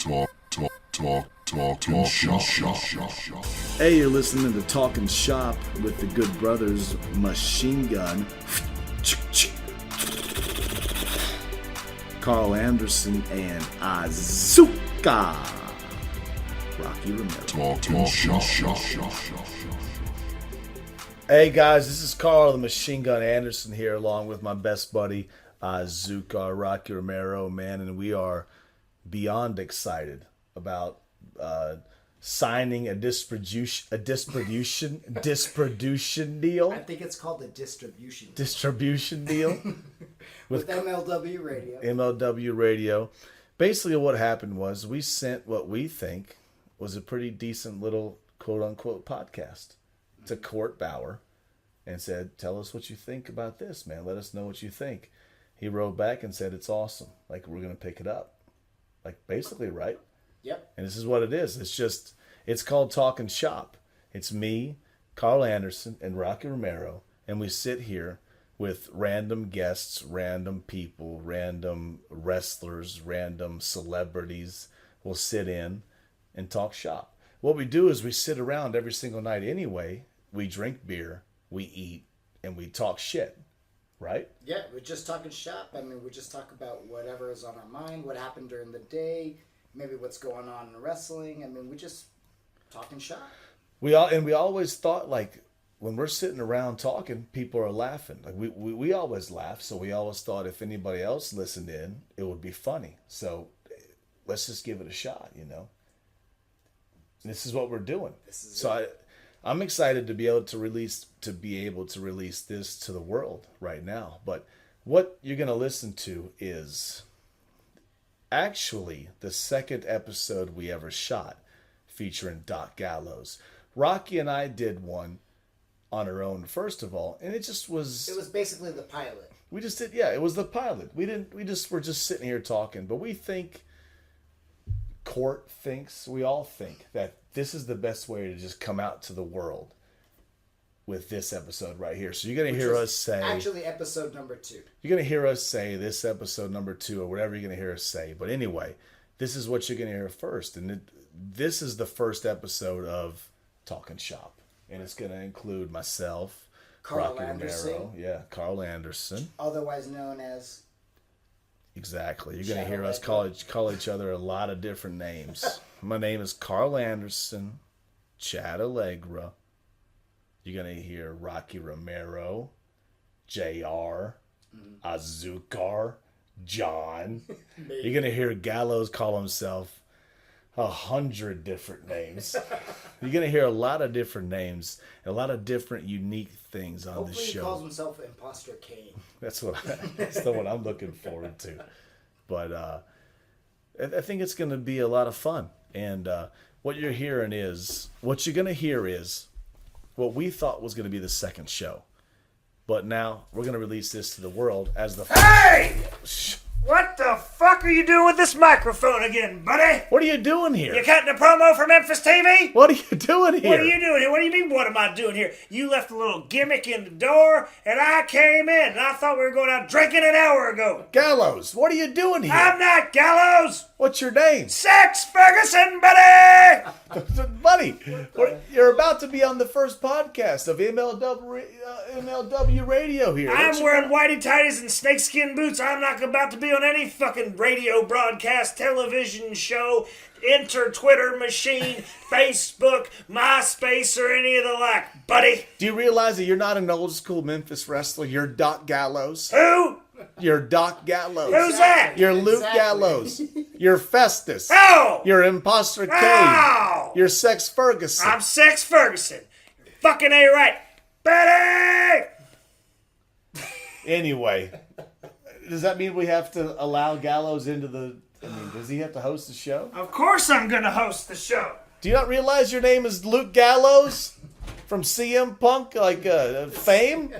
Talking shop. Hey, you're listening to Talking Shop with the good brothers Machine Gun, Carl Anderson, and Azuka. Rocky Romero. Talking shop. Hey guys, this is Carl the Machine Gun Anderson here, along with my best buddy Azuka, Rocky Romero, man, and we are beyond excited about signing a distribution deal. I think it's called the distribution deal with MLW Radio. MLW Radio. Basically, what happened was we sent what we think was a pretty decent little quote unquote podcast to Court Bauer and said, "Tell us what you think about this, man. Let us know what you think." He wrote back and said, "It's awesome. Like, we're gonna pick it up." Like, basically, right? Yep. And this is what it is. It's called Talking Shop. It's me, Carl Anderson, and Rocky Romero, and we sit here with random guests, random people, random wrestlers, random celebrities. We'll sit in and talk shop. What we do is we sit around every single night anyway. We drink beer, we eat, and we talk shit, right? Yeah, we're just talking shop. I mean, we just talk about whatever is on our mind, what happened during the day, maybe what's going on in wrestling. I mean, we just talking shop. We always thought, like, when we're sitting around talking, people are laughing. Like we always laugh, so we always thought if anybody else listened in, it would be funny. So let's just give it a shot, you know. And this is what we're doing. I'm excited to be able to release this to the world right now. But what you're going to listen to is actually the second episode we ever shot featuring Doc Gallows. Rocky and I did one on our own, first of all, and it was basically the pilot. We just did, yeah, it was the pilot. We're just sitting here talking, but we think, we all think that this is the best way to just come out to the world with this episode right here. So you're going to hear us say... Actually, episode number 2. You're going to hear us say this episode number 2 or whatever you're going to hear us say. But anyway, this is what you're going to hear first. And this is the first episode of Talking Shop. And it's going to include myself, Carl Rocky Anderson. Romero. Yeah, Carl Anderson. Otherwise known as... Exactly. You're going to hear us call each other a lot of different names. My name is Carl Anderson, Chad Allegra. You're going to hear Rocky Romero, JR, Azukar, John. You're going to hear Gallows call himself 100 different names. You're going to hear a lot of different names, a lot of different unique things on this show. Hopefully he calls himself Imposter Kane. That's the one I'm looking forward to. But I think it's going to be a lot of fun. And what you're going to hear is what we thought was going to be the second show. But now we're going to release this to the world as the... Hey! What the fuck are you doing with this microphone again, buddy? What are you doing here? You cutting a promo for Memphis TV? What are you doing here? What are you doing here? What do you mean, what am I doing here? You left a little gimmick in the door, and I came in, and I thought we were going out drinking an hour ago. Gallows, what are you doing here? I'm not Gallows! What's your name? Sex Ferguson, buddy! Buddy, you're about to be on the first podcast of MLW Radio here. I'm wearing whitey tighties and snakeskin boots. I'm not about to be on any fucking radio broadcast, television show, enter Twitter machine, Facebook, MySpace, or any of the like, buddy. Do you realize that you're not an old school Memphis wrestler? You're Doc Gallows. Who? You're Doc Gallows. Who's that? You're Luke Gallows. You're Festus. Oh! You're Imposter Kane. Oh! You're Sex Ferguson. I'm Sex Ferguson. You're fucking A-right. Betty! Anyway, does that mean we have to allow Gallows into the... I mean, does he have to host the show? Of course I'm gonna host the show. Do you not realize your name is Luke Gallows? From CM Punk, fame?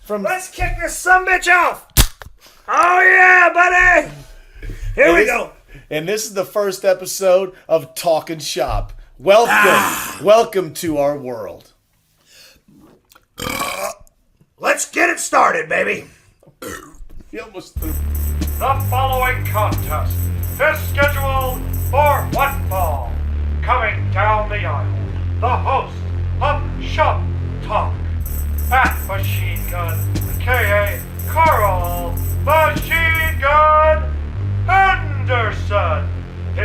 Let's kick this sumbitch off. Oh yeah, buddy. Here we go. And this is the first episode of Talking Shop. Welcome to our world. Let's get it started, baby. You almost threw... The following contest is scheduled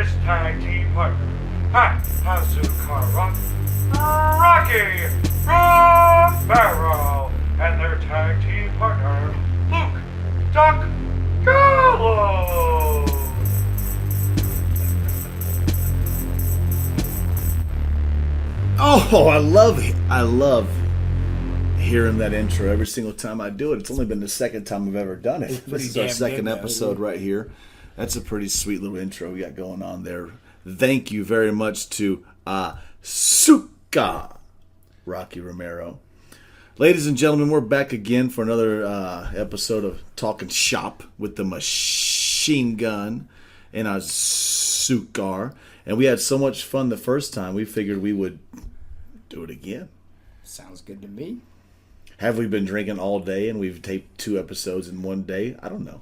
his tag team partner, Pat Hazukara, Rocky Romero, and their tag team partner, Luke Duck Gallows. Oh, I love hearing that intro every single time I do it. It's only been the second time I've ever done it. This is our second episode right here. That's a pretty sweet little intro we got going on there. Thank you very much to Suka Rocky Romero. Ladies and gentlemen, we're back again for another episode of Talking Shop with the Machine Gun and our Sukar. And we had so much fun the first time, we figured we would do it again. Sounds good to me. Have we been drinking all day and we've taped 2 episodes in one day? I don't know.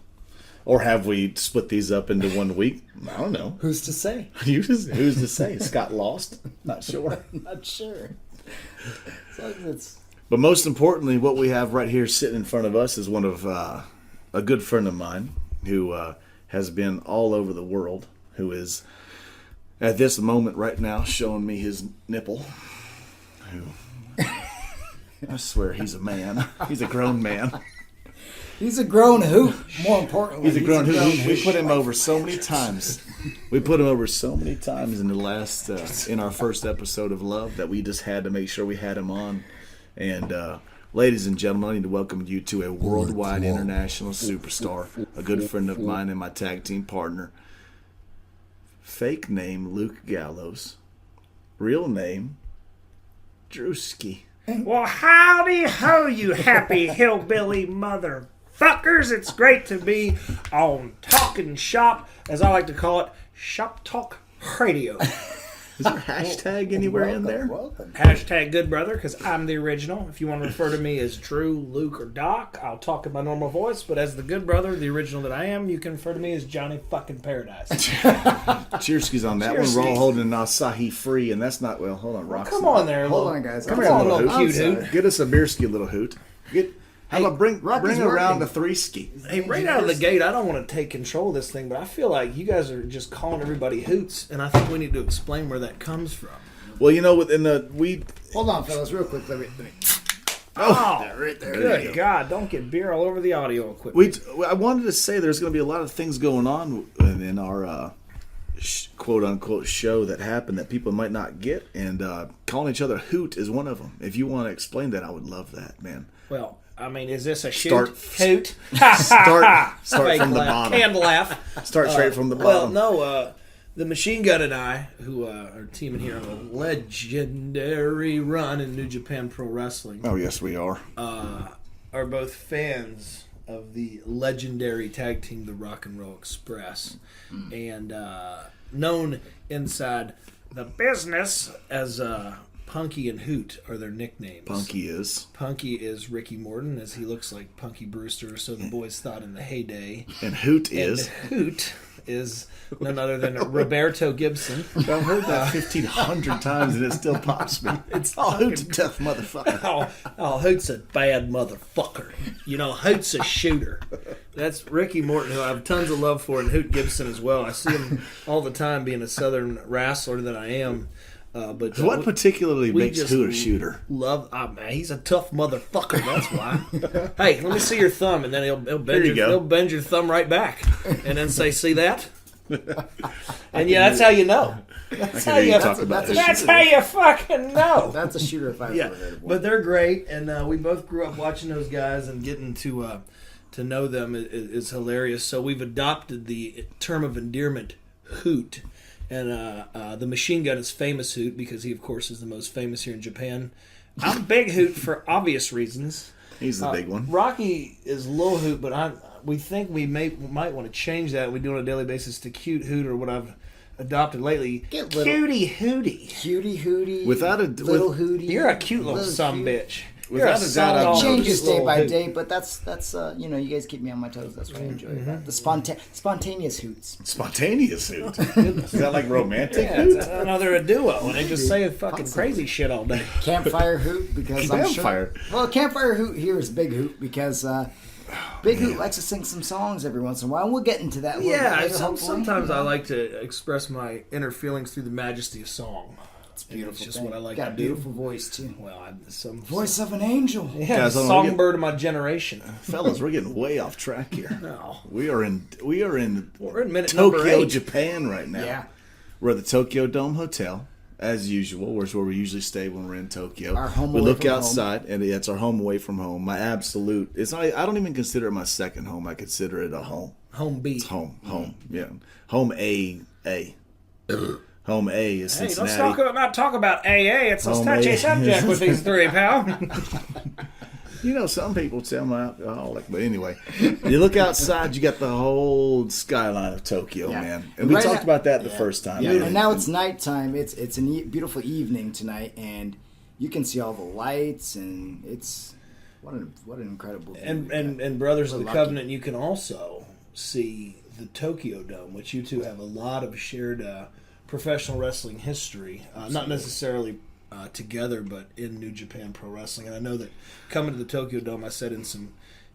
Or have we split these up into 1 week? I don't know. Who's to say? Who's to say? Scott lost? Not sure. Not sure. As long as it's... But most importantly, what we have right here sitting in front of us is one of a good friend of mine who has been all over the world, who is at this moment right now showing me his nipple. I swear he's a man. He's a grown man. He's a grown hoot, more importantly. He's a grown hoot. We put him over so many times. We put him over so many times in the last, in our first episode of Love that we just had to make sure we had him on. And ladies and gentlemen, I need to welcome you to a worldwide international superstar, a good friend of mine and my tag team partner. Fake name, Luke Gallows. Real name, Drewski. Well, howdy ho, you happy hillbilly motherfuckers. It's great to be on Talking Shop, as I like to call it, Shop Talk Radio. Is there a hashtag anywhere in there? Welcome. Hashtag good brother, because I'm the original. If you want to refer to me as Drew, Luke, or Doc, I'll talk in my normal voice. But as the good brother, the original that I am, you can refer to me as Johnny fucking Paradise. Cheerskis on that one. We're all holding an Asahi free, and that's not, well, hold on, Roxy. Come on there, Hold little, on, guys. Come here, little little hoot. cute hoot. Get us a beer ski, little hoot. How about bring Rocky's around the working. 3-ski? Hey, right out of the gate, I don't want to take control of this thing, but I feel like you guys are just calling everybody hoots, and I think we need to explain where that comes from. Well, you know, within the we. Hold on, fellas, real quick. Let me... Oh, Right there. good God, don't get beer all over the audio equipment. I wanted to say there's going to be a lot of things going on in our quote unquote show that happen that people might not get, and calling each other hoot is one of them. If you want to explain that, I would love that, man. Well, I mean, is this a shoot? Start- Hoot? Start Fake from the laugh. bottom. Canned laugh. Start straight from the Well, bottom. no, the Machine Gun and I, who are teaming here on a legendary run in New Japan Pro Wrestling, Oh yes, we are. are both fans of the legendary tag team, the Rock and Roll Express, and known inside the business as Punky and Hoot are their nicknames. Punky is, Punky is Ricky Morton, as he looks like Punky Brewster, so the boys thought in the heyday. and hoot is. And Hoot is none other than Roberto Gibson. I've heard that 1,500 times and it still pops me. It's Oh, hoot's a tough motherfucker. Oh, Hoot's a bad motherfucker. You know, Hoot's a shooter. That's Ricky Morton, who I have tons of love for, and Hoot Gibson as well. I see him all the time being a Southern wrestler that I am. But What particularly we makes just Hoot a shooter? Love, man, he's a tough motherfucker. That's why. Hey, let me see your thumb, and then he'll bend you go. he'll bend your thumb right back, and then say, "See that?" And yeah, that's how you know. That's how you. talk about this. That's how you fucking know. That's a shooter if I've Yeah, ever heard of one. but they're great, and we both grew up watching those guys, and getting to know them is hilarious. So we've adopted the term of endearment, Hoot. And the Machine Gun is famous Hoot because he, of course, is the most famous here in Japan. I'm Big Hoot for obvious reasons. He's the big one. Rocky is Lil Hoot, but we think we might want to change that. We do on a daily basis to Cute Hoot, or what I've adopted lately, Get little. Cutie Hootie. Cutie Hootie. Without a- little with- Hootie. You're a cute little Little son cute. bitch. Without You're a doubt, son I've of a Changes little day by hoot. day, but that's you know, you guys keep me on my toes. That's what I enjoy. About. The spontaneous hoots. Spontaneous hoot. Is that like romantic Yeah, hoot? it's another duo, and they just say fucking crazy shit all day. Campfire hoot because I'm sure. Campfire. Well, campfire hoot here is big hoot because Big Hoot likes to sing some songs every once in a while. And we'll get into that. A little bit Yeah, later, hopefully. sometimes I like to express my inner feelings through the majesty of song. It's beautiful. It's just thing. what I like Got to a do. beautiful voice too. Well, Voice of an angel. Yeah, Guys, the hold on, songbird of my generation. Fellas, we're getting way off track here. No. We're in We're in minute number Tokyo, 8. Japan right now. Yeah. We're at the Tokyo Dome Hotel, as usual, which is where we usually stay when we're in Tokyo. Our home we away look from outside, and it's our home away from home. My absolute, it's not. I don't even consider it my second home. I consider it a home. Home B. It's home, yeah. Home A. Home A is Hey, Cincinnati. let's not talk about AA. It's a Home touchy A. subject with these three, pal. You know, some people tell I'm an alcoholic, but anyway, you look outside, you got the whole skyline of Tokyo, Yeah. man. And we Right talked now- about that the first time. Yeah, man. and now it's nighttime. It's a beautiful evening tonight, and you can see all the lights, and it's what an incredible view. and Brothers of the We're lucky. Covenant, you can also see the Tokyo Dome, which you two have a lot of shared professional wrestling history. Not necessarily together, but in New Japan Pro Wrestling. And I know that coming to the Tokyo Dome, I said in some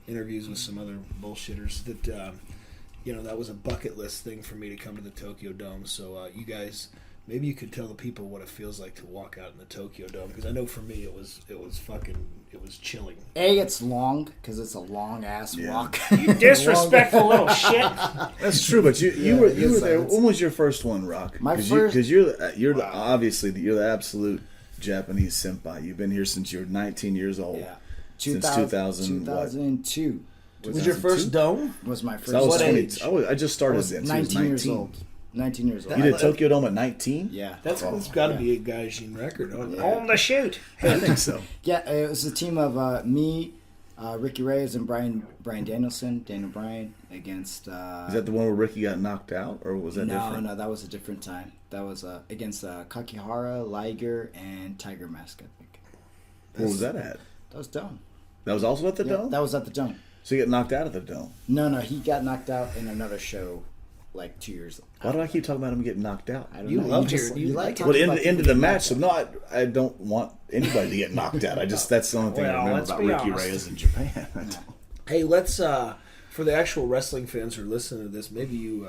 interviews with some other bullshitters that that was a bucket list thing for me to come to the Tokyo Dome. So you guys, maybe you could tell the people what it feels like to walk out in the Tokyo Dome, because I know for me it was chilling. It's long because it's a long ass walk. You disrespectful little shit. That's true, but you were it's there. like- When was your first one, Rock? My Cause first- because you're the absolute Japanese senpai. You've been here since you were 19 years old. Yeah. Since 2000, 2002 Was your first dome? was my first. So I was What 20. age? I just started I was then. So I was 19 years 19. old. 19 years old. You did Tokyo Dome at 19? Yeah. That's got to be a Gaijin record on the shoot. I think so. Yeah, it was a team of me, Ricky Reyes, and Daniel Bryan against. Is that the one where Ricky got knocked out, or was that different? No, that was a different time. That was against Kakihara, Liger, and Tiger Mask, I think. Where was that at? That was Dome. That was also at the Yeah, Dome? that was at the Dome. So you get knocked out of the Dome. No, he got knocked out in another show like 2 years ago. Why do I keep talking about him getting knocked out? I don't You know. love just, your- you you like like talking Well, about into people the getting match, knocked so no, I don't want anybody to get knocked out. That's the only thing I Well, remember let's about be Ricky honest. Reyes in Japan. Hey, let's for the actual wrestling fans who are listening to this, maybe you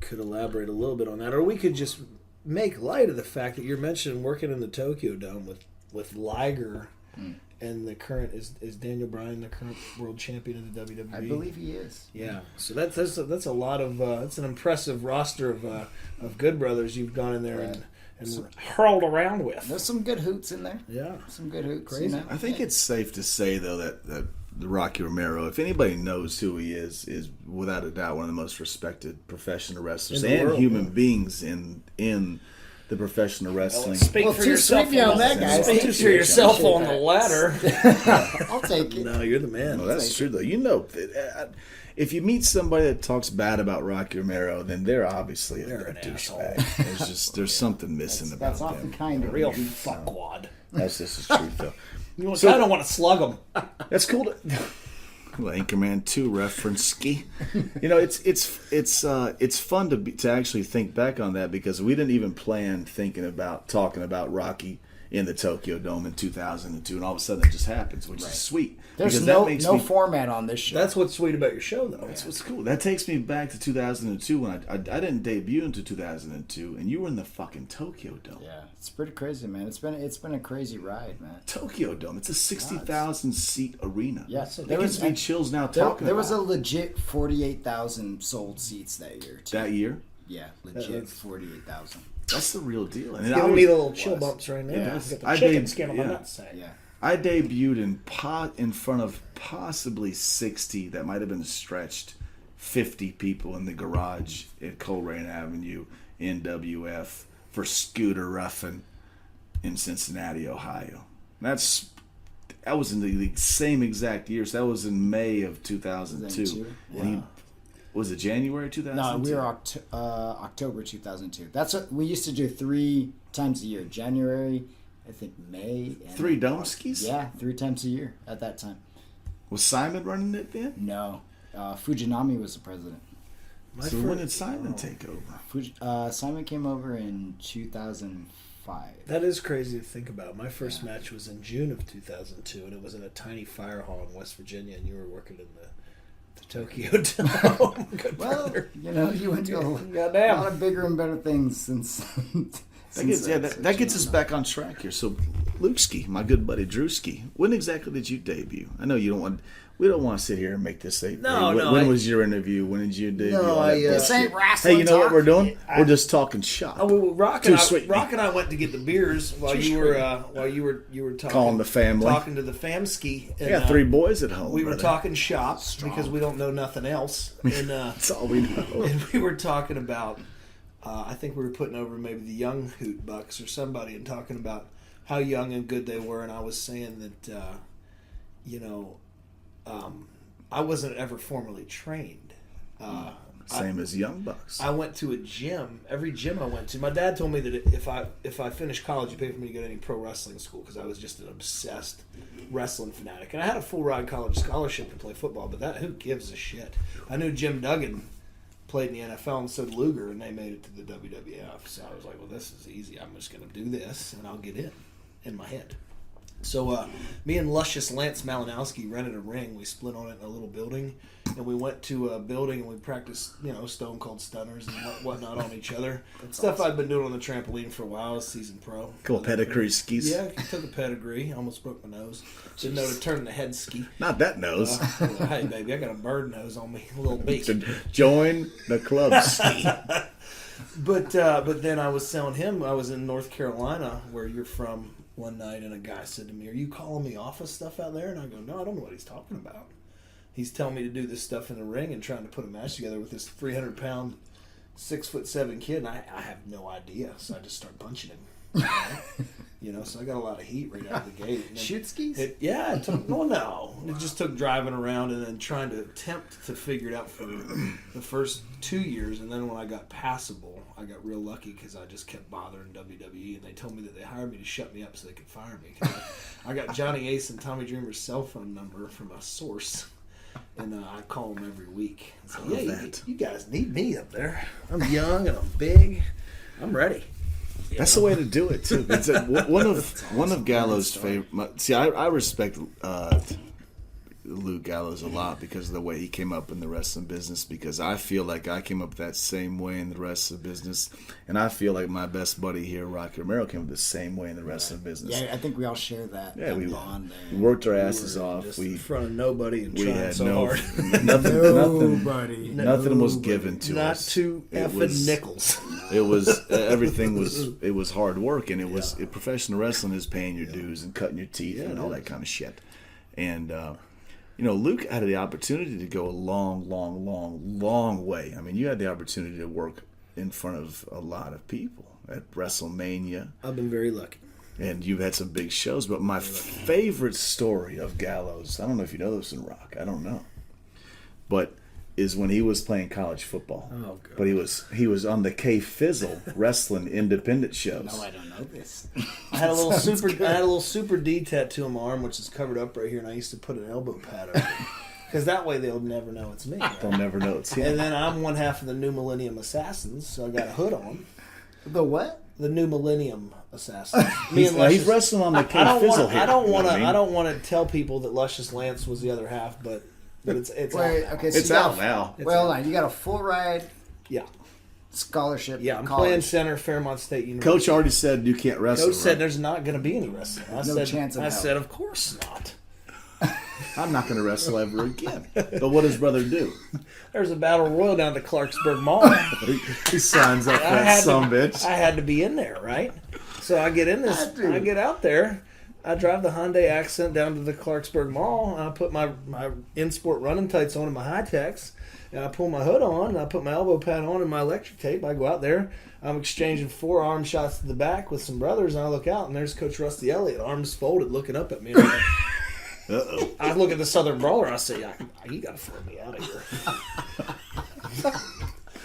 could elaborate a little bit on that, or we could just make light of the fact that you're mentioning working in the Tokyo Dome with Liger. And the current is Daniel Bryan the current world champion of the WWE? I believe he is. Yeah, so that's a lot of that's an impressive roster of good brothers you've gone in there and hurled around with. There's some good hoots in there. Yeah, Some good hoots. Crazy. You know? I think it's safe to say, though, that the Rocky Romero, if anybody knows who he is without a doubt one of the most respected professional wrestlers In the and world, human yeah. beings in the professional wrestling. Speak Well, for too yourself. sweet on that, guys. Speak Thank for you. yourself Appreciate on the that. ladder. I'll take it. No, you're the man. Well, that's true, though. You know, if you meet somebody that talks bad about Rocky Romero, then they're obviously a an douchebag. There's something missing about That's not the them. kind of Real hoot. fuckwad. That's just the truth, though. You So- kind of want to slug them. That's cool. Well, Anchorman 2 reference ski. You know, it's fun to actually think back on that, because we didn't even plan talking about Rocky in the Tokyo Dome in 2002, and all of a sudden it just happens, which is sweet. There's because no that makes no me, format on this show. That's what's sweet about your show, though. It's cool. That takes me back to 2002 when I didn't debut until 2002, and you were in the fucking Tokyo Dome. yeah, it's pretty crazy, man. It's been a crazy ride, man. Tokyo Dome. It's a 60,000 seat arena. Yeah, That gives me chills now talking there was a about it. legit 48,000 sold seats that year. Too. That year. Yeah, legit 48,000. That's the real deal. And Giving me the little chill bumps right now. Yeah. Got the I chicken did- skin on my yeah. nutsack. Yeah. I debuted in front of possibly 60, that might have been stretched, 50 people in the garage at Coleraine Avenue, NWF, for Scooter Ruffin in Cincinnati, Ohio. That was in the same exact year. So that was in May of 2002. 2002? And was it January 2002? No, we were October 2002. That's what we used to do 3 times a year. January, I think May. And 3 dome skis? Yeah, 3 times a year at that time. Was Simon running it then? No, Fujinami was the president. So when did Simon take over? Simon came over in 2005. That is crazy to think about. My first match was in June of 2002, and it was in a tiny fire hall in West Virginia, and you were working in the Tokyo Dome. Good Well, brother. you went to a Goddamn. lot of bigger and better things since. That gets us back on track here. So, Lukeski, my good buddy Drewski, when exactly did you debut? I know you don't want. We don't want to sit here and make this say. No, hey, no. When was your interview? When did you debut? No, All that This bullshit. ain't wrestling. Hey, you know what talk. we're doing? We're just talking shop. Oh, well, Rock Too and sweet. I went to get the beers while you were talking, Calling the family. talking to the famski. I got 3 boys at home. We were brother. talking shop because we don't know nothing else, and That's all we know. and we were talking about. I think we were putting over maybe the young Hoot Bucks or somebody and talking about how young and good they were, and I was saying that I wasn't ever formally trained. Same as Young Bucks. I went to a gym. Every gym I went to, my dad told me that if I finished college, he paid for me to go to any pro wrestling school because I was just an obsessed wrestling fanatic. And I had a full ride college scholarship to play football, but who gives a shit? I knew Jim Duggan played in the NFL and so did Luger, and they made it to the WWF. So I was like, well, this is easy. I'm just going to do this, and I'll get in my head. So me and luscious Lance Malinowski rented a ring. We split on it in a little building, and we went to a building and we practiced, Stone Cold Stunners and whatnot on each other. Stuff I'd been doing on the trampoline for a while, season pro. Cool pedigree skis. Yeah, I took a pedigree. Almost broke my nose. Didn't know to turn the head ski. Not that nose. Hey, baby, I got a bird nose on me, a little beak. Join the club ski. But then I was telling him I was in North Carolina, where you're from, one night, and a guy said to me, "Are you calling me off of stuff out there?" And I go, "No, I don't know what he's talking about." He's telling me to do this stuff in the ring and trying to put a match together with this 300-pound, 6'7" kid, and I have no idea. So I just start punching him. So I got a lot of heat right out of the gate. And then Shoot skis? It just took driving around and then trying to attempt to figure it out for the first 2 years, and then when I got passable, I got real lucky because I just kept bothering WWE, and they told me that they hired me to shut me up so they could fire me. 'Cause I got Johnny Ace and Tommy Dreamer's cell phone number from a source, and I call them every week. So, you guys need me up there. I'm young and I'm big. I'm ready. That's the way to do it too. It's one of Gallows' favorite. See, I respect Luke Gallows a lot because of the way he came up in the wrestling business. Because I feel like I came up that same way in the wrestling business, and I feel like my best buddy here, Rocky Romero, came up the same way in the wrestling business. Yeah, I think we all share that. Yeah, we bond. worked our asses off. Just We in front of nobody and we trying had so hard. Nobody. nothing was given to Not us. two It effing was- nickels. It was everything was hard work, and professional wrestling is paying your dues and cutting your teeth and all that kind of shit. And Luke had the opportunity to go a long, long, long, long way. I mean, you had the opportunity to work in front of a lot of people at WrestleMania, I've been very lucky. and you've had some big shows. But my favorite story of Gallows, I don't know if you know this in Rock, I don't know, but is when he was playing college football. Oh, God. But he was on the K Fizzle wrestling independent shows. No, I don't know this. I had a little super D tattoo on my arm, which is covered up right here, and I used to put an elbow pad over it. Because that way they'll never know it's me. Right? They'll never know it's him. And then I'm one half of the New Millennium Assassins, so I got a hood on. The what? The New Millennium Assassins. He's wrestling on the K Fizzle here. I don't you know want what to. mean? I don't want to tell people that Luscious Lance was the other half, but it's Wait, out. okay, so It's you got out now. Well, you got a full ride Yeah, scholarship. yeah. I'm college. playing center, Fairmont State University. Coach already said you can't wrestle. Coach said right? there's not going to be any wrestling. I No said, chance in I hell. said, of course not. I'm not going to wrestle ever again. But what does brother do? There's a battle royal down at the Clarksburg Mall. He signs up for that son bitch. I had to be in there, right? So I get in this. I get out there. I drive the Hyundai Accent down to the Clarksburg Mall. And I put my in-sport running tights on and my high-techs. And I pull my hood on. And I put my elbow pad on and my electric tape. I go out there. I'm exchanging 4 arm shots to the back with some brothers. And I look out, and there's Coach Rusty Elliott, arms folded, looking up at me. And I'm like, Uh-oh. I look at the Southern Brawler. I say, "You got to throw me out of here."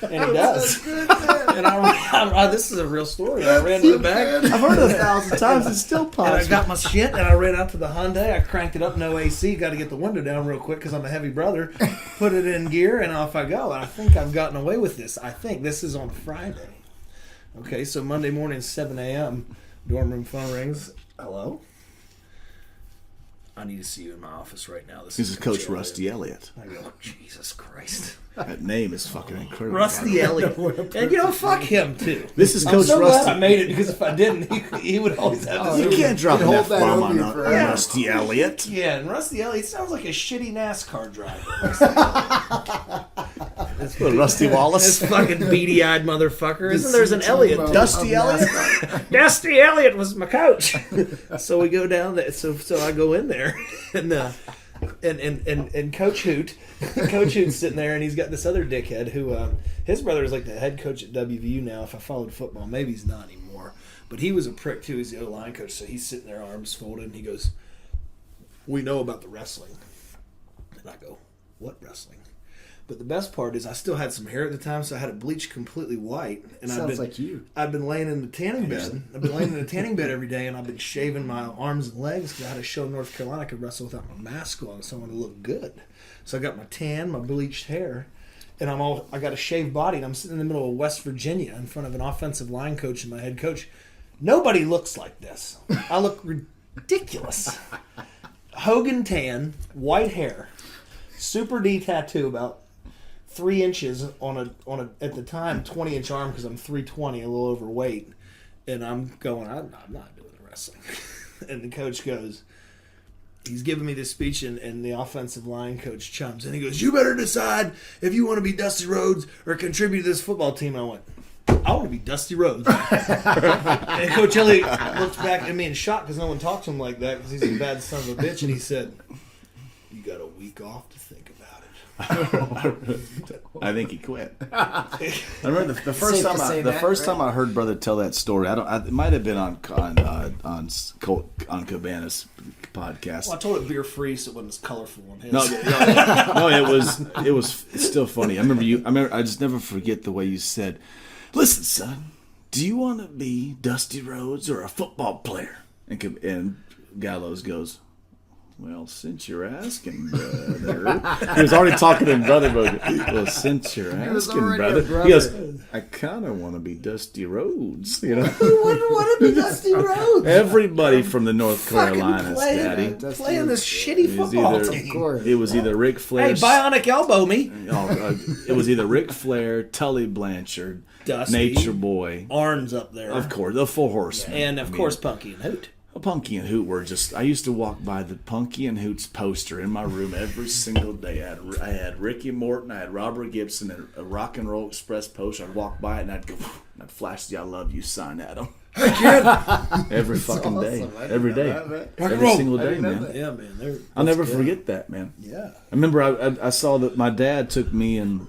And he does. And this is a real story. I ran to the back. I've heard it 1,000 times. It's still And I possible. got my shit, and I ran out to the Hyundai. I cranked it up, no AC. Got to get the window down real quick because I'm a heavy brother. Put it in gear, and off I go. And I think I've gotten away with this. I think this is on Friday. Okay, so Monday morning, 7 a.m., Dorm room phone rings. Hello? I need to see you in my office right now. This is Coach Rusty Elliott. I go, Jesus Christ. That name is fucking incredible. Rusty Elliott. And fuck him, too. This is Coach so Rusty. glad I made it, because if I didn't, he would always have to You can't drop an hold F-bomb that on over you forever. Rusty Elliott. Yeah, and Rusty Elliott sounds like a shitty NASCAR driver. What, Rusty Wallace? This fucking beady-eyed motherfucker. Isn't there's an Elliott? Dusty Elliott? Dusty Elliott was my coach. So we go down there. So I go in there, and Coach Hoot, Coach Hoot's sitting there, and he's got this other dickhead who, his brother is like the head coach at WVU now. If I followed football, maybe he's not anymore, but he was a prick too. He's the O-line coach, so he's sitting there, arms folded, and he goes, "We know about the wrestling," and I go, "What wrestling?" But the best part is I still had some hair at the time, so I had it bleached completely white. And Sounds like you. I've been laying in the tanning bed. I've been laying in the tanning bed every day, and I've been shaving my arms and legs because I had to show North Carolina I could wrestle without my mask on, so I want to look good. So I got my tan, my bleached hair, and I got a shaved body, and I'm sitting in the middle of West Virginia in front of an offensive line coach and my head coach. Nobody looks like this. I look ridiculous. Hogan tan, white hair, Super D tattoo about 3 inches on a at the time 20-inch arm because I'm 320, a little overweight, and I'm going, I'm not doing the wrestling. And the coach goes, he's giving me this speech, and the offensive line coach chums, and he goes, "You better decide if you want to be Dusty Rhodes or contribute to this football team." I went, "I want to be Dusty Rhodes." And Coach Elliott looks back at me in shock because no one talks to him like that because he's a bad son of a bitch, and he said, "You got a week off to think about it." I think he quit. I remember the first Safe to time say the that, first right? time I heard Brother tell that story. It might have been on Cabana's podcast. Well, I told it beer free, so it wasn't as colorful on his. No, it was it's still funny. I remember I just never forget the way you said, "Listen, son, do you want to be Dusty Rhodes or a football player?" And Gallows goes, "Well, since you're asking, brother." He was already talking to brother. Well, since you're was asking, already a brother. brother. He goes, "I kind of want to be Dusty Rhodes." You know, Who wouldn't want to be Dusty Rhodes? everybody from the North Carolinas, playing, Daddy. playing this shitty It was football either- team. Of course. It was either Ric Flair. Hey, bionic elbow me. It was either Ric Flair, Tully Blanchard, Dusty. Nature Boy, Arns up there. of course, the Four Horsemen, And, of course, Punky and Hoot. Punky and Hoot were just. I used to walk by the Punky and Hoot's poster in my room every single day. I had Ricky Morton, I had Robert Gibson, and a Rock and Roll Express poster. I'd walk by it and I'd go, and I'd flash the "I love you" sign at them. Every fucking day, awesome. I didn't every know day, that, man. every single I day, didn't know man. that. Yeah, man. I'll never forget that, man. Yeah. I remember I saw that my dad took me and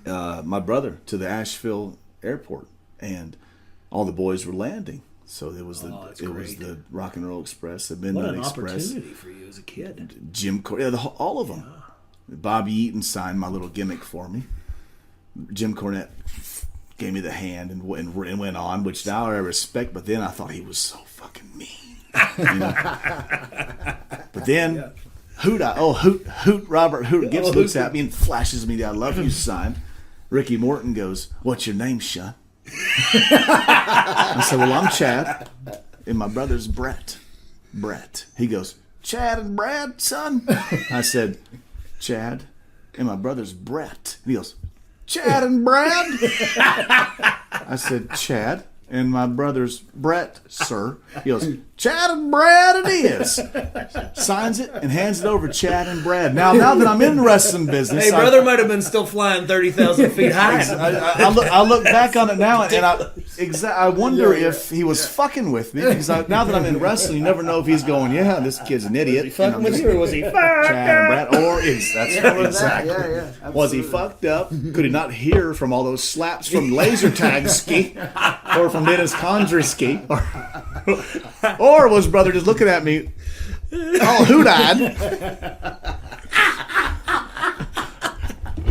my brother to the Asheville airport, and all the boys were landing. So it was that's was great. the Rock and Roll Express, the What Midnight an Express, opportunity for you as a kid. Jim Cornette, all of them. Bobby Eaton signed my little gimmick for me. Jim Cornette gave me the hand and went on, which now I respect. But then I thought he was so fucking mean. You know? But then Robert Hoot Gibson looks at me and flashes me the "I love you" sign. Ricky Morton goes, "What's your name, son?" I said, "Well, I'm Chad, and my brother's Brett. Brett." He goes, "Chad and Brad, son?" I said, "Chad, and my brother's Brett." And he goes, "Chad and Brad?" I said, "Chad, and my brother's Brett, sir." He goes, "Chad and Brad it is." Signs it and hands it over to Chad and Brad. Now that I'm in the wrestling business, Hey, brother might have been still flying 30,000 feet high. I look back on it now, and I wonder if he was fucking with me, because now that I'm in wrestling, you never know if he's going, "Yeah, this kid's an idiot." Was he fucking with you, or was he Chad and Brad, or that's right, exactly. Yeah. Was he fucked up? Could he not hear from all those slaps from Laser Tag Ski or from Dennis Condry Ski? Or was brother just looking at me all hoot-eyed?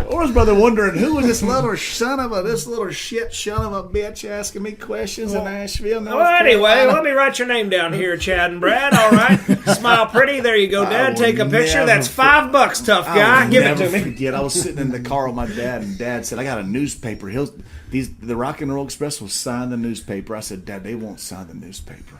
Or was brother wondering who was this little shit son of a bitch asking me questions in Nashville? Well, anyway, let me write your name down here, Chad and Brad. All right. Smile pretty. There you go, Dad. Take a picture. That's $5, tough guy. Give it to me. Forget. I was sitting in the car with my dad, and Dad said, "I got a newspaper. The Rock and Roll Express will sign the newspaper. I said, Dad, they won't sign the newspaper.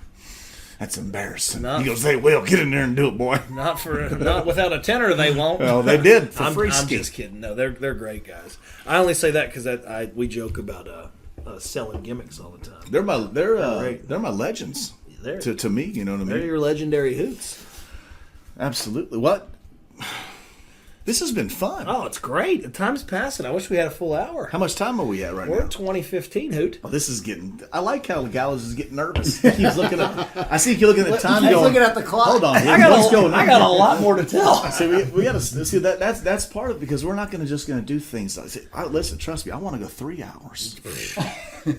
That's embarrassing. He goes, they will. Get in there and do it, boy. Not without a tenor, they won't. Well, they did for I'm free. just kidding. No, they're great guys. I only say that because we joke about selling gimmicks all the time. They're my legends. To me, you know what I mean? They're your legendary hoots. Absolutely. What? This has been fun. Oh, it's great. The time's passing. I wish we had a full hour. How much time are we at right We're now? at 2015, Hoot. Oh, this is getting. I like how Gallows is getting nervous. He keeps looking at. I see you looking at the time. He's Going, looking at the clock. Hold on. I got a lot more to tell. See, we got to see that's part of it because we're not going to do things like. See, listen, trust me. I want to go 3 hours.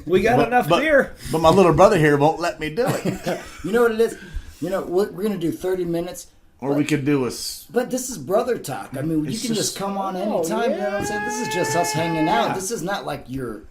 We got enough beer. But my little brother here won't let me do it. You know what it is? You know, we're going to do 30 minutes. Or we could do a. But this is brother talk. I mean, you can just come on anytime. You know what I'm saying? This is just us hanging out. This is not like your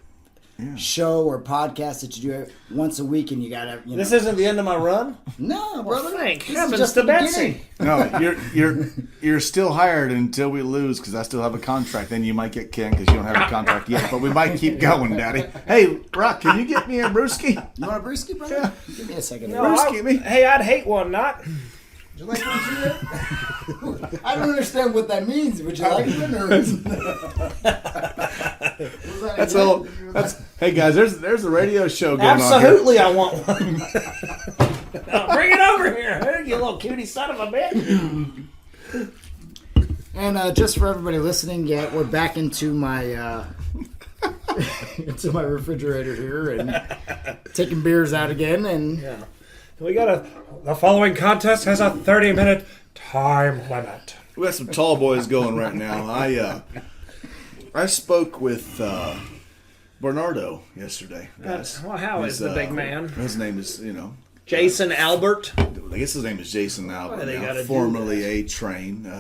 show or podcast that you do once a week and you got to, This isn't the end of my run? No, brother. Thank This is heavens just to the Betsy. beginning. No, you're still hired until we lose because I still have a contract. Then you might get Ken because you don't have a contract yet. But we might keep going, Daddy. Hey, Rock, can you get me a brewski? You want a brewski, brother? Yeah. Give me a second. No, Brewski me. Hey, I'd hate one, not. Would you like one too? I don't understand what that means. Would you like one or is That's all. Hey guys, there's a radio show going on here. Absolutely, I want one. Now, bring it over here, you little cutie son of a bitch. And just for everybody listening, we're back into my into my refrigerator here and taking beers out again. And We got the following contest has a 30-minute time limit. We got some tall boys going right now. I spoke with Bernardo yesterday. Guys. Well, how is the big man? His name is Jason Albert. I guess his name is Jason Albert. they Now, gotta do formerly A-Train,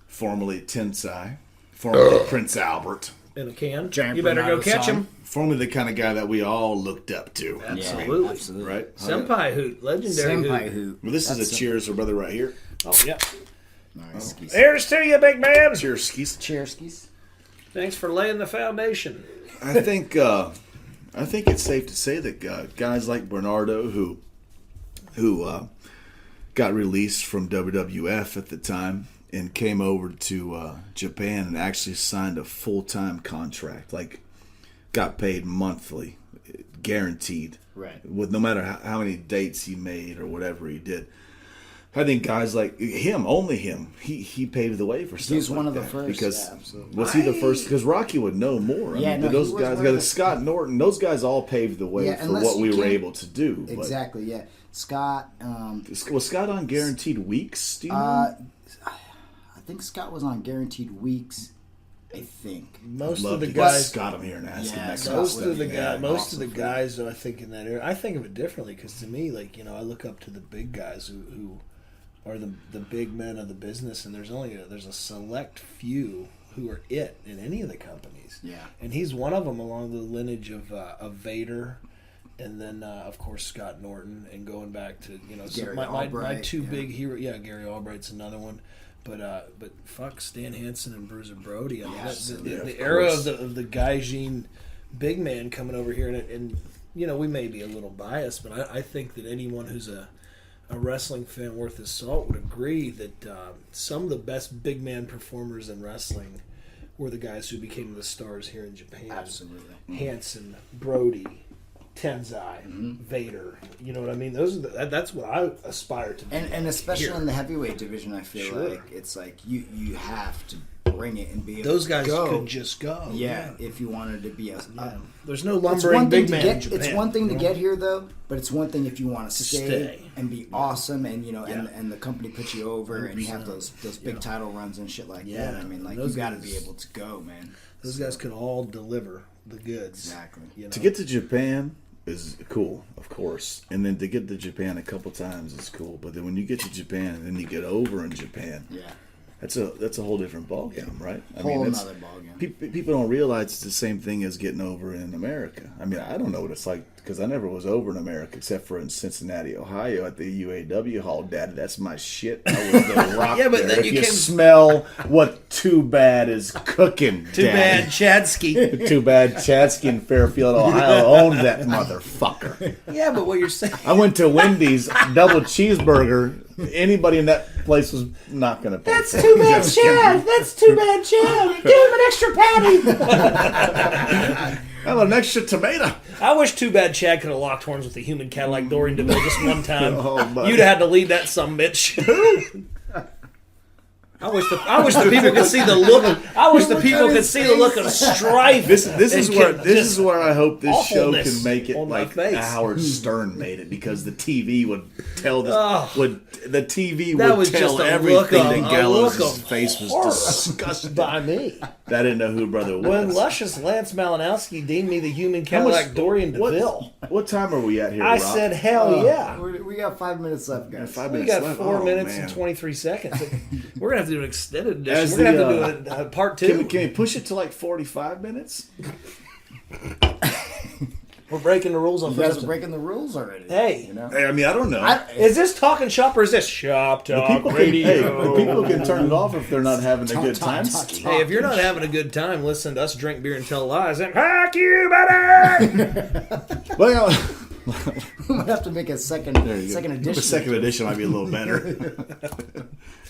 formerly Tensai, formerly Prince Albert. In a can. Giant You better go Bernardo catch song. him. Formerly the kind of guy that we all looked up to. Absolutely. absolutely. Right? Senpai Hoot. Legendary Senpai Hoot. who? Well, this is a cheers for brother right here. Oh, yeah. Nice. Here's to you, big man. Cheers, skis. Cheers, skis. Thanks for laying the foundation. I think it's safe to say that guys like Bernardo, who got released from WWF at the time and came over to Japan and actually signed a full-time contract, like got paid monthly, guaranteed, Right. with no matter how many dates he made or whatever he did. I think guys like him, only him, he paved the way for stuff. He's one like of the that. first, Because yeah, absolutely. was he the first? Because Rocky would know more. Yeah, no, those he was guys, one of the- Scott Norton, those guys all paved the way Yeah, for unless what we you were can't- able to do. But Exactly, yeah. Scott, was Scott on guaranteed weeks? Do you know? I think Scott was on guaranteed weeks. I think. Most Love of the to guys. get Scott him here and ask him Yeah, next Scott Most would of the be, guys, most of the awesome. guys, though, I think in that area, I think of it differently because to me, like I look up to the big guys who are the big men of the business, and there's a select few who are it in any of the companies. Yeah. And he's one of them along the lineage of Vader, and then of course Scott Norton, and going back to Gary my Albright, two yeah. big heroes. Yeah, Gary Albright's another one. But fuck Stan Hansen and Bruiser Brody. I mean, the era of the Gaijin big man coming over here, and we may be a little biased, but I think that anyone who's a wrestling fan worth his salt would agree that some of the best big man performers in wrestling were the guys who became the stars here in Japan. Absolutely. Hansen, Brody, Tenzai, Vader. You know what I mean? Those are that's what I aspire to be. And especially here. in the heavyweight division, I feel Sure. like it's like you have to bring it and be able Those to guys go. could just go. Yeah, if you wanted to be a There's no it's lumbering one thing big to man get. in Japan. It's one thing to you know? get here though, but it's one thing if you want to stay. and be awesome, and Yeah. and the company puts you over, and you have 100%. those big title runs and shit like Yeah. that. I mean, like Those you got to guys- be able to go, man. Those guys can all deliver the goods. Exactly. You know? to get to Japan is cool, of course, and then to get to Japan a couple times is cool. But then when you get to Japan and then you get over in Japan, Yeah. That's a whole different ballgame, right? I Whole that's, nother ballgame. People don't realize it's the same thing as getting over in America. I mean, I don't know what it's like because I never was over in America except for in Cincinnati, Ohio at the UAW Hall. Daddy, that's my shit. I was the rock Yeah, but there. then If you you can- smell what Too Bad is cooking, Too Daddy. bad, Chadsky. Too Bad Chadsky in Fairfield, Ohio owned that motherfucker. Yeah, but what you're saying. I went to Wendy's, double cheeseburger. Anybody in that place was not going to pay. That's too bad, Chad. That's too bad, Chad. Give him an extra patty. I want an extra tomato. I wish Too Bad Chad could have locked horns with the human Cadillac Dorian DeVille just one time. Oh, buddy. You'd have had to lead that sumbitch. I wish the people could see the look. I wish the people could see the look of strife. This is where I hope this show awfulness can make it on my like face. Howard Stern made it because the TV would tell this Oh. the TV That would was tell just a everything look of- that a Gallows' look of face was horror disgusted by me. I didn't know who brother was. When luscious Lance Malinowski deemed me the human How much- Cadillac Dorian DeVille, What time are we at here, I Rob? said, hell yeah. We got 5 minutes left, guys. 5 We minutes got left. 4 Oh, minutes man. and 23 seconds. We're going to have to do an extended edition. As We're going to the, have to do a part two. Can we push it to like 45 minutes? We're breaking the rules on You guys Ferguson. are breaking the rules already. Hey. You know? I mean, I don't know. Is this talking shop or is this shop talk radio? People can turn it off if they're not having a good time. Hey, if you're not having a good time, listen to us drink beer and tell lies. And fuck you, buddy! Well, We might have to make a second edition. The second edition might be a little better.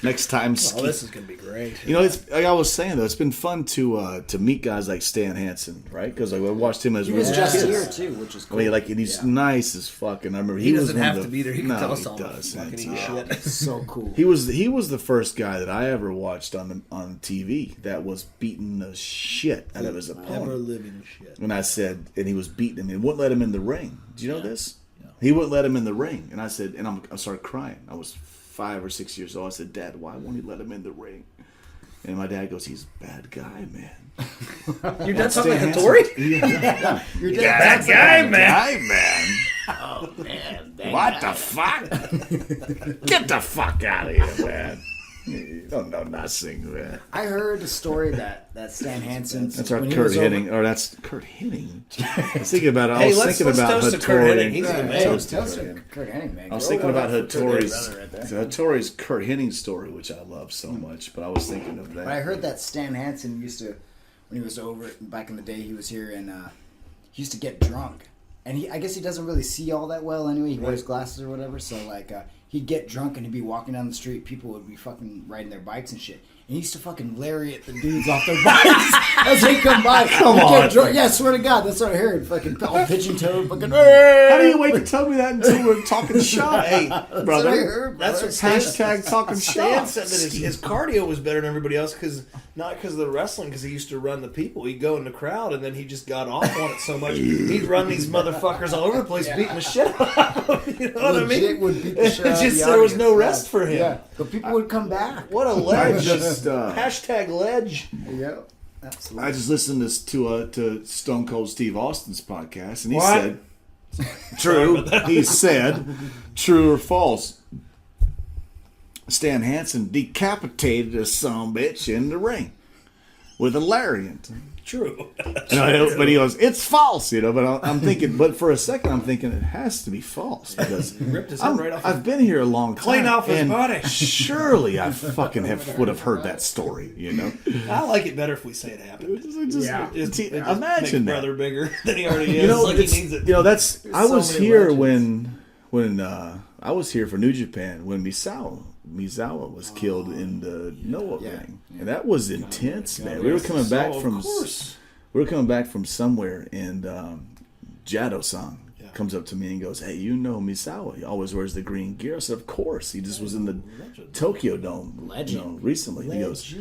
Next time, Oh, this is going to be great. you know, it's like I was saying though, it's been fun to meet guys like Stan Hansen, right? Because like I watched him as He we was were just kids. here too, which is I cool. mean, like, and he's nice as fuck. And I remember He was doesn't one have of to the- be there. He can no, tell us he all. does. Fucking It's, eat shit. so cool. He was the first guy that I ever watched on TV that was beating the shit out of his Ever opponent. living shit. And I said, and he was beating him and wouldn't let him in the ring. Do you know this? He wouldn't let him in the ring. And I said, and I started crying. I was 5 or 6 years old. I said, Dad, why won't he let him in the ring? And my dad goes, he's a bad guy, man. Your dad sounds like a Hansen- Tory? Yeah. You're Bad guy, man. Guy, man. Oh man. What the fuck? Get the fuck out of here, man. You don't know nothing, man. I heard a story that Stan Hansen. That's our when he Kurt was over- Hennig. Or that's Kurt Hennig. I was thinking about it. I Hey, was let's thinking about toast to Kurt Hattori. Hennig. He's the Yeah, man. toast to Kurt Hennig, man. I was Grow thinking up about for Kurt Hattori's Hennig, brother, right there. Hattori's Kurt Hennig story, which I love so much. But I was thinking of that. But I heard that Stan Hansen used to, when he was over back in the day, he was here and he used to get drunk. And I guess he doesn't really see all that well anyway. He wears glasses or whatever. So like he'd get drunk and he'd be walking down the street. People would be fucking riding their bikes and shit. And he used to fucking lariat the dudes off their bikes as they come by. Come on. Yeah, I swear to God, that's what I heard. Fucking all pigeon toed, fucking. How do you wait to tell me that until we're talking shop? Hey, That's what I brother. heard, That's brother. what Stan Hashtag talking Stan shop. said that his cardio was better than everybody else not because of the wrestling, because he used to run the people. He'd go in the crowd and then he just got off on it so much. He'd run these motherfuckers all over the place, beating the shit out of them. You know what I Legit mean? would beat the shit out It's of just the there was audience, no yeah. rest for him. Yeah, but people would come back. What a I ledge! just Hashtag ledge. Yeah, absolutely. I just listened to Stone Cold Steve Austin's podcast, and he What? said, "True." He said, "True or false?" Stan Hansen decapitated a sumbitch in the ring with a lariat. True. But he goes, "It's false," you know. But I'm thinking, but for a second, I'm thinking it has to be false because Ripped his head right off. I've been here a long time. Clean off his and body. Surely I fucking would have heard that story, you know. I like it better if we say it happened. Yeah. It just Imagine makes that. brother bigger than he already is. You know, like he it's, needs it. you know that's. I so was many here legends. when I was here for New Japan when Misawa was killed in the Noah ring, and that was intense, man. We were coming back So, of from course. somewhere, and Jado-san comes up to me and goes, "Hey, you know Misawa? He always wears the green gear." I said, "Of course. He just was in the Tokyo Dome, recently." He goes,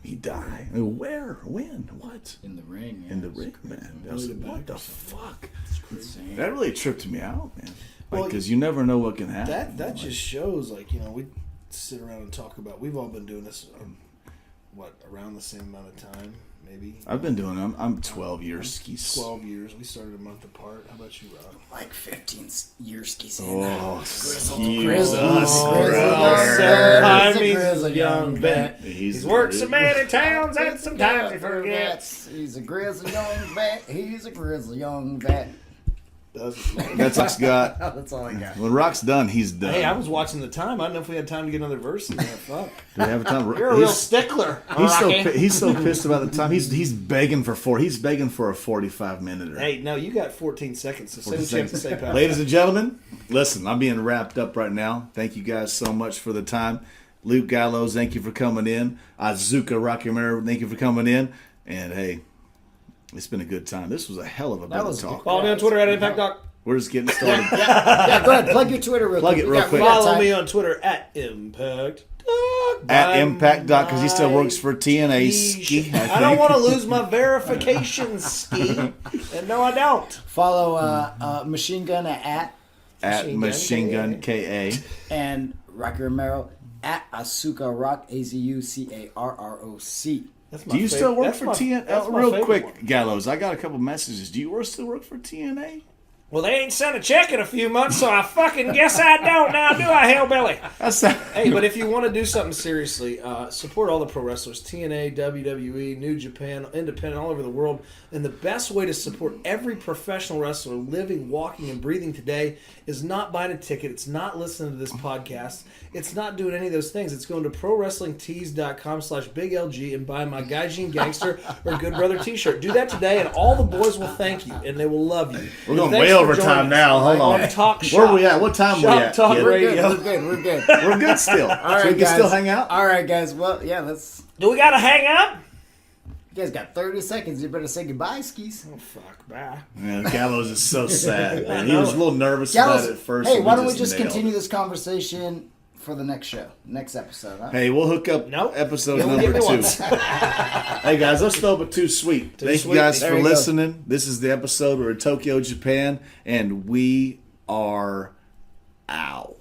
"He died. I go, where? When? What?" In the ring. Yeah. In the ring, man. I was like, "What the fuck?" Insane. That really tripped me out, man. Well, Because you never know what can happen. That just shows, like, you know, we sit around and talk about. We've all been doing this, around the same amount of time, maybe. I've been doing them. I'm 12 years skis. 12 years. We started a month apart. How about you, Rob? Like 15 years skis. Oh, Grizzly young vet. He's worked so many towns and sometimes he forgets. He's a grizzly young vet. He's a grizzly young vet. That's what Scott. That's all I got. When Rock's done, he's done. Hey, I was watching the time. I don't know if we had time to get another verse in there. Fuck. Do we have a time? You're a real stickler. He's so pissed about the time. He's begging for He's begging for a 45-minute. Hey, no, you got 14 seconds. So say what you have to say, pal. Ladies and gentlemen, listen, I'm being wrapped up right now. Thank you guys so much for the time. Luke Gallows, thank you for coming in. Azuka Rocky Romero, thank you for coming in. And hey, it's been a good time. This was a hell of a bit of talk. Follow me on Twitter at Impact Doc. We're just getting started. Yeah, go ahead. Plug your Twitter real quick. Plug it real quick. Follow me on Twitter at Impact Doc. At Impact Doc, because he still works for TNA Ski. I don't want to lose my verification ski. And no, I don't. Follow Machine Gun at Machine Gun KA. and Rocky Romero at Azuka Rock, AZUCARROC. Do you still work for TNA? Real quick, Gallows, I got a couple messages. Do you still work for TNA? Well, they ain't sent a check in a few months, so I fucking guess I don't now, do I, Hellbilly? Hey, but if you want to do something seriously, support all the pro wrestlers, TNA, WWE, New Japan, Independent, all over the world. And the best way to support every professional wrestler living, walking, and breathing today is not buying a ticket. It's not listening to this podcast. It's not doing any of those things. It's going to prowrestlingtees.com/BigLG and buying my Gaijin Gangster or Good Brother t-shirt. Do that today, and all the boys will thank you, and they will love you. We're going way over time now. Hold on. Talk Shop. Where are we at? What time are we at? Talk kid? Radio. We're good. We're good still. All right, so we can guys. still hang out? All right, guys. Well, yeah, let's... Do we gotta hang up? You guys got 30 seconds. You better say goodbye, skis. Oh, fuck. Bye. Man, Gallows is so sad, man. He was a little nervous about it at first. Hey, and why don't we just nailed continue it. this conversation for the next show, next episode? Huh? Hey, we'll hook up Nope. episode You'll number give me 2. one. Hey, guys, let's throw it too sweet. Thank sweet. you guys There for you go. listening. This is the episode. We're in Tokyo, Japan, and we are out.